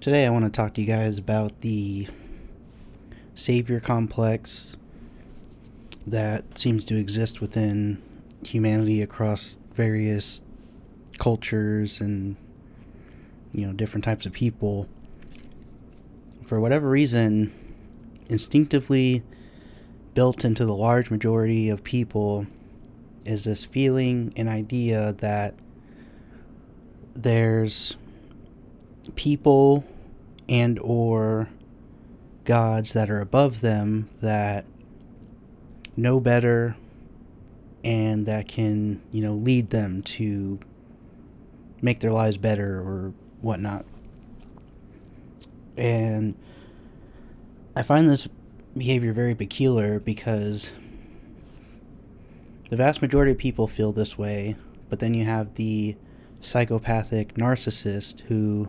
Today, I want to talk to you guys about the savior complex that seems to exist within humanity across various cultures and different types of people. For whatever reason, instinctively built into the large majority of people is this feeling and idea that there's people and or gods that are above them that know better and that can, lead them to make their lives better or whatnot. And I find this behavior very peculiar because the vast majority of people feel this way, but then you have the psychopathic narcissist who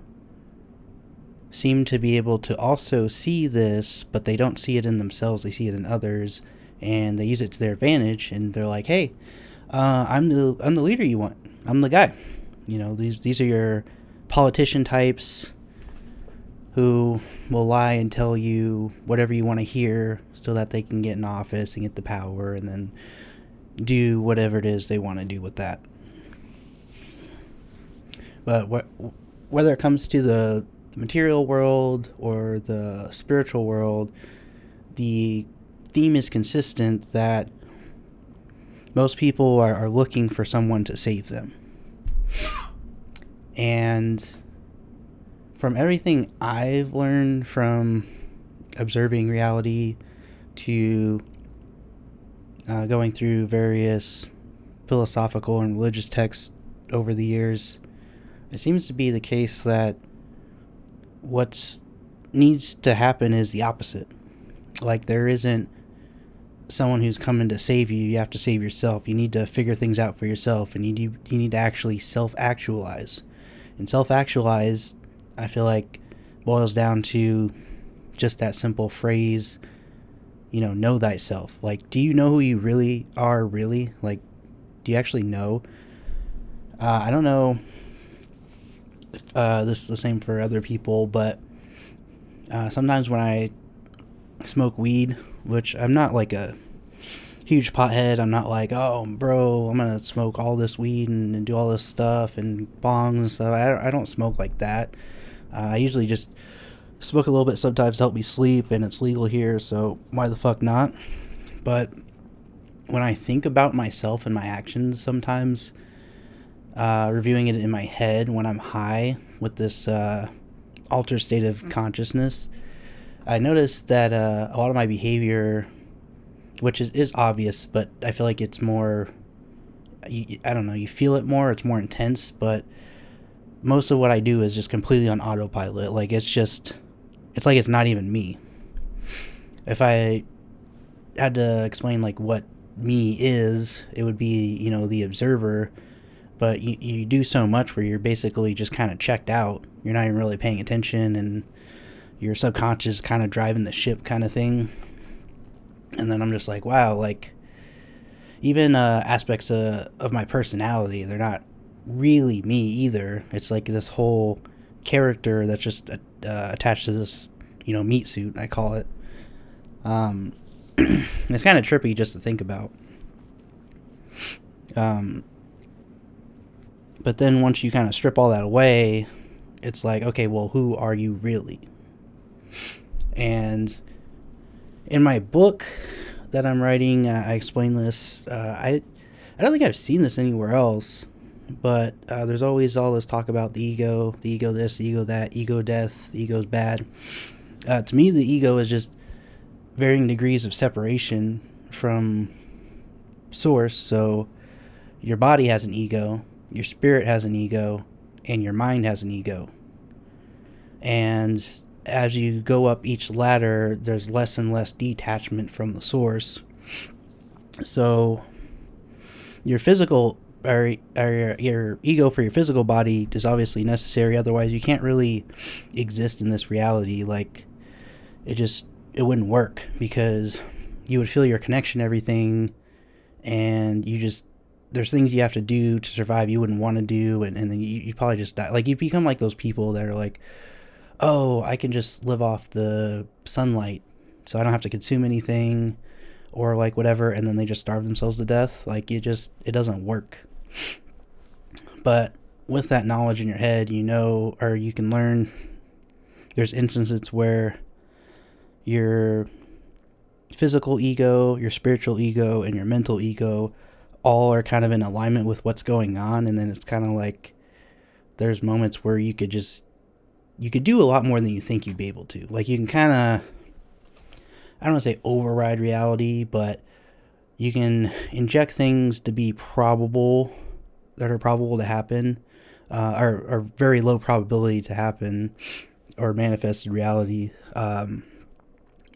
seem to be able to also see this, but they don't see it in themselves, they see it in others, and they use it to their advantage, and they're like, hey, I'm the leader you want. I'm the guy. These are your politician types who will lie and tell you whatever you want to hear so that they can get in office and get the power and then do whatever it is they want to do with that. But whether it comes to the material world or the spiritual world, the theme is consistent that most people are looking for someone to save them. And from everything I've learned from observing reality to going through various philosophical and religious texts over the years, it seems to be the case that what needs to happen is the opposite. Like, there isn't someone who's coming to save you. You have to save yourself. You need to figure things out for yourself, and you need to actually self-actualize. And self-actualize, I feel like, boils down to just that simple phrase, know thyself. Like, do you know who you really are, really? Like, do you actually know? I don't know if this is the same for other people, but sometimes when I smoke weed, which I'm not like a huge pothead, I'm not like, oh, bro, I'm going to smoke all this weed and do all this stuff and bongs and stuff. I don't smoke like that. I usually just smoke a little bit sometimes to help me sleep, and it's legal here, so why the fuck not? But when I think about myself and my actions sometimes, reviewing it in my head when I'm high with this altered state of consciousness, I noticed that a lot of my behavior, which is obvious, but I feel like it's more, I don't know, you feel it more, it's more intense, but most of what I do is just completely on autopilot. Like, it's like it's not even me. If I had to explain like what me is, it would be, the observer, but you do so much where you're basically just kind of checked out. You're not even really paying attention, and your subconscious kind of driving the ship kind of thing. And then I'm just like, wow, like, even aspects of my personality, they're not really me either. It's like this whole character that's just attached to this, meat suit, I call it. It's kind of trippy just to think about. But then once you kind of strip all that away, it's like, okay, well, who are you really? And in my book that I'm writing, I explain this. I don't think I've seen this anywhere else, but there's always all this talk about the ego this, the ego that, ego death, the ego's bad. To me, the ego is just varying degrees of separation from source. So your body has an ego, your spirit has an ego, and your mind has an ego. And as you go up each ladder, there's less and less detachment from the source. So your physical, or your ego for your physical body is obviously necessary. Otherwise, you can't really exist in this reality. Like, it wouldn't work, because you would feel your connection to everything, and there's things you have to do to survive you wouldn't want to do, and then you probably just die. Like, you become like those people that are like, oh, I can just live off the sunlight, so I don't have to consume anything, or like whatever, and then they just starve themselves to death. Like it doesn't work. But with that knowledge in your head, you know, or you can learn. There's instances where your physical ego, your spiritual ego, and your mental ego all are kind of in alignment with what's going on, and then it's kind of like there's moments where you could do a lot more than you think you'd be able to. Like you can kind of, I don't want to say override reality, but you can inject things to be probable, that are probable to happen, or very low probability to happen, or manifested reality.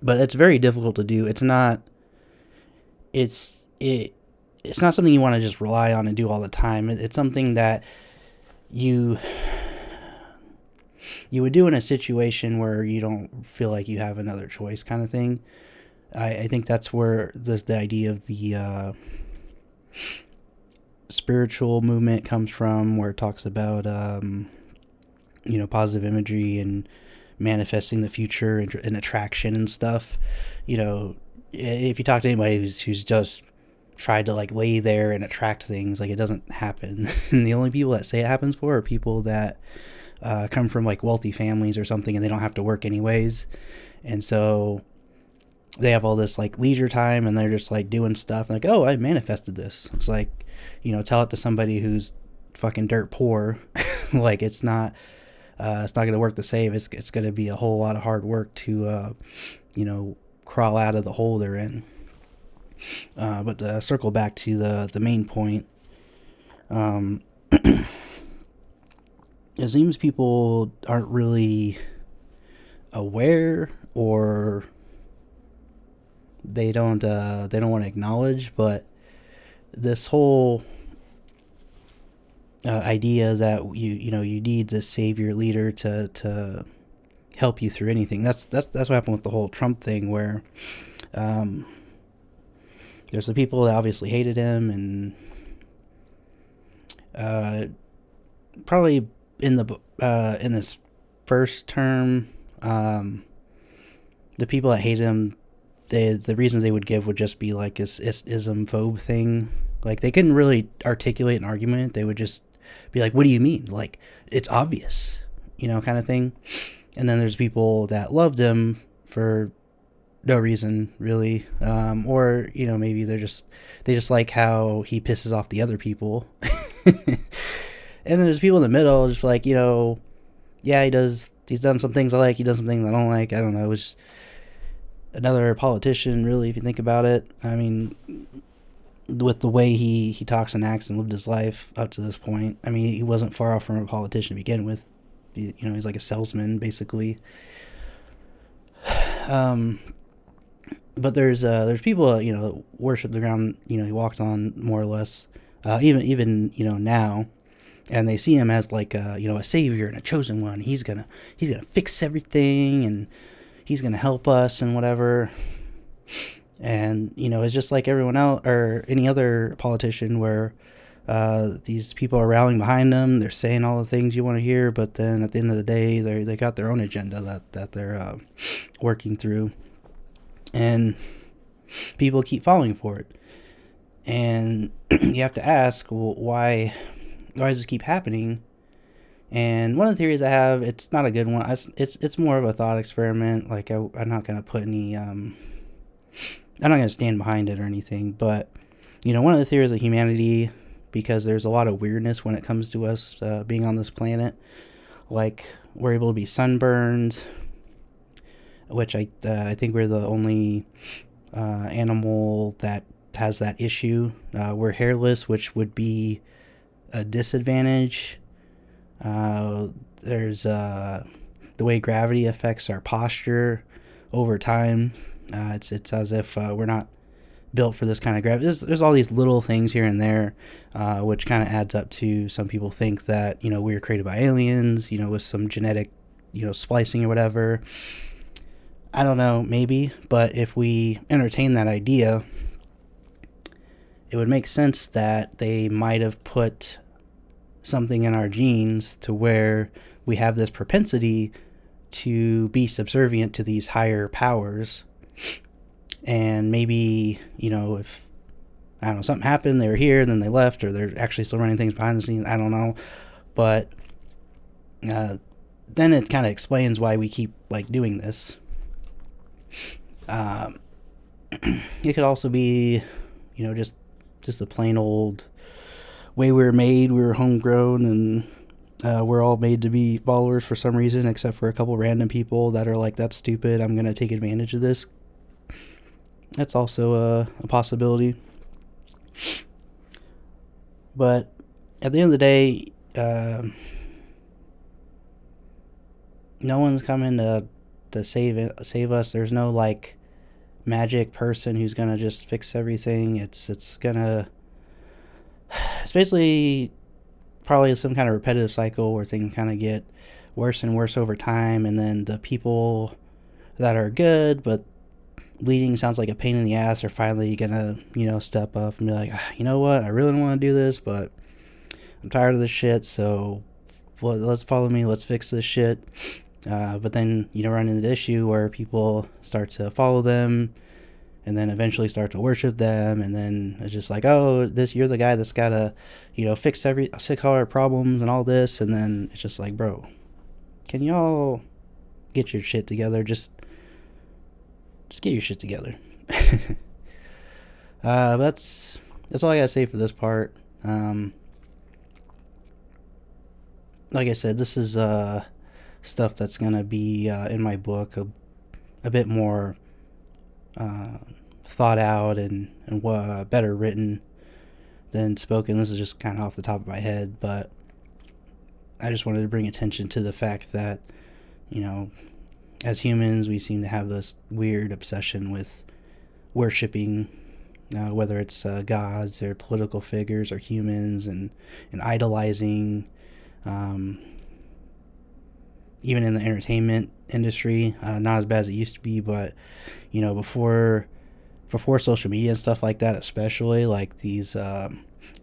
But it's very difficult to do. It's not something you want to just rely on and do all the time. It's something that you would do in a situation where you don't feel like you have another choice, kind of thing. I think that's where the idea of the spiritual movement comes from, where it talks about positive imagery and manifesting the future and attraction and stuff. If you talk to anybody who's just tried to like lay there and attract things, like it doesn't happen. And the only people that say it happens for are people that come from like wealthy families or something, and they don't have to work anyways, and so they have all this like leisure time, and they're just like doing stuff like, oh, I manifested this. It's like, tell it to somebody who's fucking dirt poor. Like it's not going to work the same. It's going to be a whole lot of hard work to crawl out of the hole they're in. But to circle back to the main point, it seems people aren't really aware, or they don't want to acknowledge, but this whole idea that you need this savior leader to help you through anything. That's what happened with the whole Trump thing, where there's the people that obviously hated him, and probably in this first term, the people that hated him, the reasons they would give would just be like this ism-phobe thing. Like they couldn't really articulate an argument. They would just be like, what do you mean? Like, it's obvious, kind of thing. And then there's people that loved him for no reason, really. Or, maybe they just like how he pisses off the other people. And then there's people in the middle, just like, yeah, he's done some things I like, he does some things I don't like. I don't know. It was just another politician, really, if you think about it. I mean, with the way he talks and acts and lived his life up to this point, I mean, he wasn't far off from a politician to begin with. He's like a salesman, basically. But there's people, that worship the ground, he walked on, more or less, even now, and they see him as like a savior and a chosen one. He's gonna fix everything, and he's gonna help us and whatever. And it's just like everyone else or any other politician, where these people are rallying behind them. They're saying all the things you want to hear, but then at the end of the day, they got their own agenda that they're working through, and people keep falling for it. And you have to ask, well, why does this keep happening? And one of the theories I have, it's not a good one. It's more of a thought experiment. Like I'm not gonna put any I'm not going to stand behind it or anything, but, one of the theories of humanity, because there's a lot of weirdness when it comes to us being on this planet. Like, we're able to be sunburned, which I think we're the only animal that has that issue. We're hairless, which would be a disadvantage. There's the way gravity affects our posture over time. It's as if we're not built for this kind of gravity. There's all these little things here and there, which kind of adds up to some people think that, we were created by aliens, with some genetic, splicing or whatever. I don't know, maybe. But if we entertain that idea, it would make sense that they might have put something in our genes to where we have this propensity to be subservient to these higher powers. And maybe, if, I don't know, something happened, they were here, and then they left, or they're actually still running things behind the scenes, I don't know. But then it kind of explains why we keep, doing this. It could also be, just a plain old way we were made. We were homegrown, and we're all made to be followers for some reason, except for a couple random people that are like, that's stupid, I'm going to take advantage of this. That's also a possibility. But at the end of the day, no one's coming to save us. There's no magic person who's gonna just fix everything. It's basically probably some kind of repetitive cycle where things kind of get worse and worse over time, and then the people that are good but leading sounds like a pain in the ass are finally gonna step up and be like, you know what, I really don't want to do this, but I'm tired of this shit, so let's follow me, let's fix this shit. But then run into the issue where people start to follow them and then eventually start to worship them, and then it's just like, oh, you're the guy that's gotta fix all our problems and all this, and then it's just like, bro, can y'all get your shit together? Just get your shit together. That's all I gotta say for this part. Like I said, this is stuff that's gonna be in my book a bit more thought out and better written than spoken. This is just kind of off the top of my head, but I just wanted to bring attention to the fact that as humans, we seem to have this weird obsession with worshiping, whether it's gods or political figures or humans, and idolizing, even in the entertainment industry. Not as bad as it used to be, but before social media and stuff like that, especially these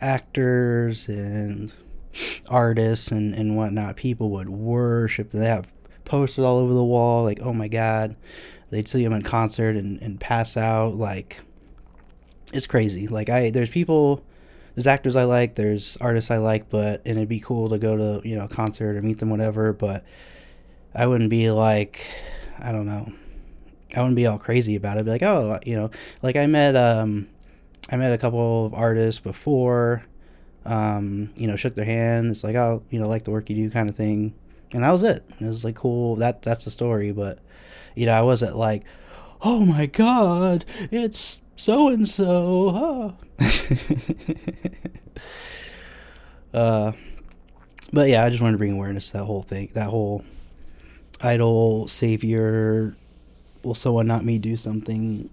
actors and artists and whatnot, people would worship. They have posters all over the wall, oh my god, they'd see them in concert and pass out. It's crazy. There's actors I like, there's artists I like, and it'd be cool to go to a concert or meet them, whatever, but I wouldn't be I don't know, I wouldn't be all crazy about it. I'd be like, oh, I met a couple of artists before, shook their hand. It's like, oh, like the work you do, kind of thing. And that was it. It was cool. That's the story. But, I wasn't like, oh my God, it's so and so. But yeah, I just wanted to bring awareness to that whole thing, that whole idol savior. Will someone not me do something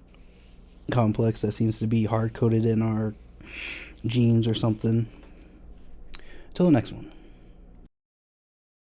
complex that seems to be hard coded in our genes or something. Till the next one.